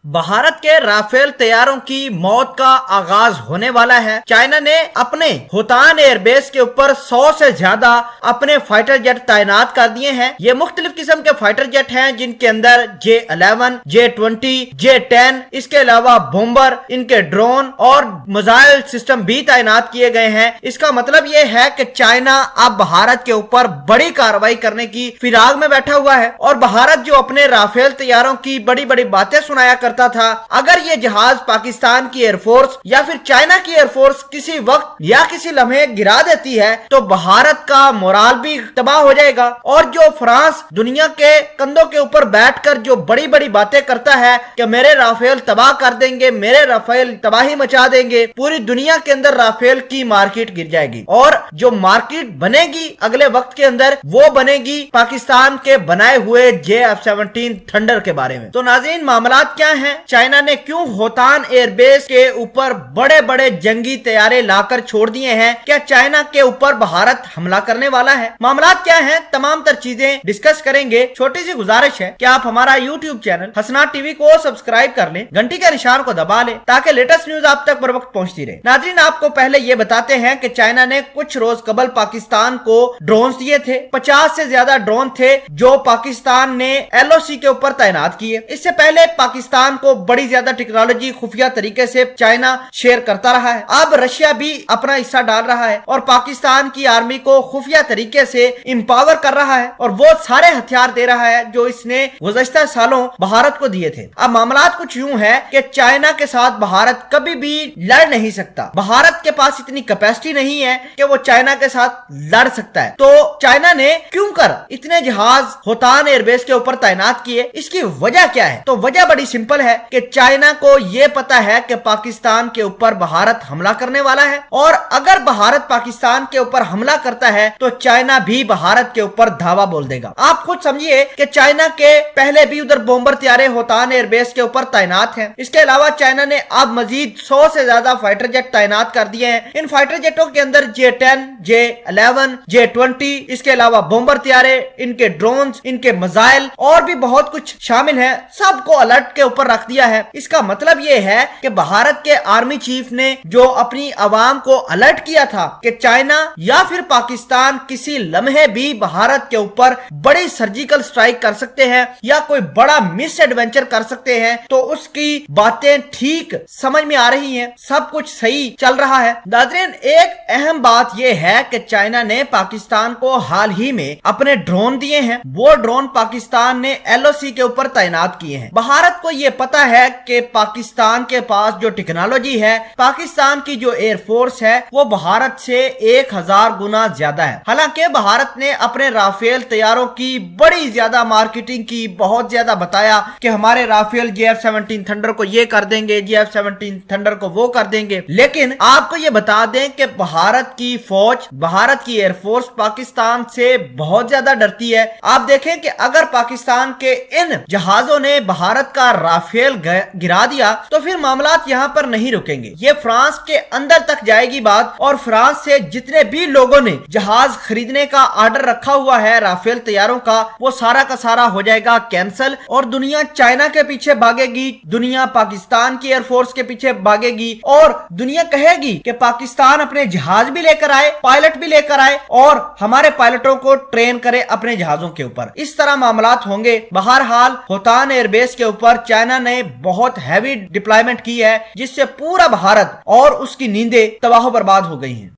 भारत के राफेल तैयारों की मौत का आगाज होने वाला है। चाइना ने अपने होतान एयरबेस के ऊपर 100 से ज्यादा अपने फाइटर जेट तैनात कर दिए हैं। ये मुख्तलिफ किस्म के फाइटर जेट हैं, जिनके अंदर J-11, J-20, J-10, इसके अलावा बॉम्बर, इनके ड्रोन और मिसाइल सिस्टम भी तैनात किए गए हैं। इसका मतलब ये है कि चाइना अब भारत के ऊपर बड़ी कार्रवाई करने की फिराक में बैठा हुआ है। और भारत जो अपने राफेल तैयारों की बड़ी बड़ी बातें सुनाया करता था, अगर ये जहाज पाकिस्तान की एयरफोर्स या फिर चाइना की एयरफोर्स किसी वक्त या किसी लम्हे गिरा देती है तो भारत का मोराल भी तबाह हो जाएगा। और जो फ्रांस दुनिया के कंधों के ऊपर बैठकर जो बड़ी बड़ी बातें करता है कि मेरे राफेल तबाह कर देंगे, मेरे राफेल तबाही मचा देंगे, पूरी दुनिया के अंदर राफेल की मार्केट गिर जाएगी। और जो मार्केट बनेगी अगले वक्त के अंदर वो बनेगी पाकिस्तान के बनाए हुए J-17 थंडर के बारे में। तो नाज़रीन, मामलात क्या हैं? चाइना ने क्यों होतान एयरबेस के ऊपर बड़े बड़े जंगी तैयारे लाकर छोड़ दिए हैं? क्या चाइना के ऊपर भारत हमला करने वाला है? मामलात क्या हैं? तमाम तर चीजें डिस्कस करेंगे। छोटी सी गुजारिश है कि आप हमारा यूट्यूब चैनल हसनाट टीवी को सब्सक्राइब कर लें, घंटी के निशान को दबा लें ताकि लेटेस्ट न्यूज आप तक बर वक्त पहुंचती रहे। नाज़रीन, आपको पहले ये बताते हैं कि चाइना ने कुछ रोज कबल पाकिस्तान को ड्रोन दिए थे। 50 से ज्यादा ड्रोन थे जो पाकिस्तान ने LOC के ऊपर तैनात किए। इससे पहले पाकिस्तान को बड़ी ज्यादा टेक्नोलॉजी खुफिया तरीके से चाइना शेयर करता रहा है। अब रशिया भी अपना हिस्सा डाल रहा है और पाकिस्तान की आर्मी को खुफिया तरीके से इंपावर कर रहा है और वो सारे हथियार दे रहा है जो इसने गुज़श्ता सालों भारत को दिए थे। अब मामलात कुछ यूं है कि चाइना के साथ भारत कभी भी लड़ नहीं सकता। भारत के पास इतनी कैपेसिटी नहीं है कि वो चाइना के साथ लड़ सकता है। तो चाइना ने क्यों कर इतने जहाज होतान एयरबेस के ऊपर तैनात किए? इसकी वजह क्या है? तो वजह बड़ी सिंपल है कि चाइना को यह पता है कि पाकिस्तान के ऊपर भारत हमला करने वाला है और अगर भारत पाकिस्तान के ऊपर हमला करता है तो चाइना भी भारत के ऊपर धावा बोल देगा। आप खुद समझिए कि चाइना के पहले भी उधर बॉम्बर तैयारे होतान एयरबेस के ऊपर तैनात हैं। इसके अलावा चाइना ने अब मजीद 100 से ज्यादा फाइटर जेट तैनात कर दिए हैं। इन फाइटर जेटों के अंदर J-10, J-11, J-20, इसके अलावा बॉम्बर तैयारे, इनके ड्रोन्स, इनके मिसाइल और भी बहुत कुछ शामिल है। सबको अलर्ट के ऊपर रख दिया है। इसका मतलब ये है कि भारत के आर्मी चीफ ने जो अपनी आवाम को अलर्ट किया था कि चाइना या फिर पाकिस्तान किसी लम्हे भी भारत के ऊपर बड़ी सर्जिकल स्ट्राइक कर सकते हैं या कोई बड़ा मिस एडवेंचर कर सकते हैं, तो उसकी बातें ठीक समझ में आ रही हैं। सब कुछ सही चल रहा है। नाज़रीन, एक अहम बात यह है कि चाइना ने पाकिस्तान को हाल ही में अपने ड्रोन दिए हैं। वो ड्रोन पाकिस्तान ने LOC के ऊपर तैनात किए हैं। भारत को यह पता है कि पाकिस्तान के पास जो टेक्नोलॉजी है, पाकिस्तान की जो एयरफोर्स है वो भारत से 1000 गुना ज्यादा है। हालांकि भारत ने अपने राफेल तैयारों की बड़ी ज्यादा मार्केटिंग की, बहुत ज्यादा बताया कि हमारे राफेल J-17 थंडर को ये कर देंगे, J-17 थंडर को वो कर देंगे। लेकिन आपको ये बता दें कि भारत की फौज, भारत की एयरफोर्स पाकिस्तान से बहुत ज्यादा डरती है। आप देखें कि अगर पाकिस्तान के इन जहाजों ने भारत का राफेल गिरा दिया तो फिर मामलात यहाँ पर नहीं रुकेंगे। ये फ्रांस के अंदर तक जाएगी बात और फ्रांस से जितने भी लोगों ने जहाज खरीदने का ऑर्डर रखा हुआ है राफेल तैयारों का, वो सारा का सारा हो जाएगा कैंसिल और दुनिया चाइना के पीछे भागेगी, दुनिया पाकिस्तान की एयरफोर्स के पीछे भागेगी और दुनिया कहेगी कि पाकिस्तान अपने जहाज भी लेकर आए, पायलट भी लेकर आए और हमारे पायलटों को ट्रेन करे अपने जहाजों के ऊपर। इस तरह मामलात होंगे। बहरहाल होतान एयरबेस के ऊपर चाइना ने बहुत हैवी डिप्लॉयमेंट की है जिससे पूरा भारत और उसकी नींदें तबाह बर्बाद हो गई हैं।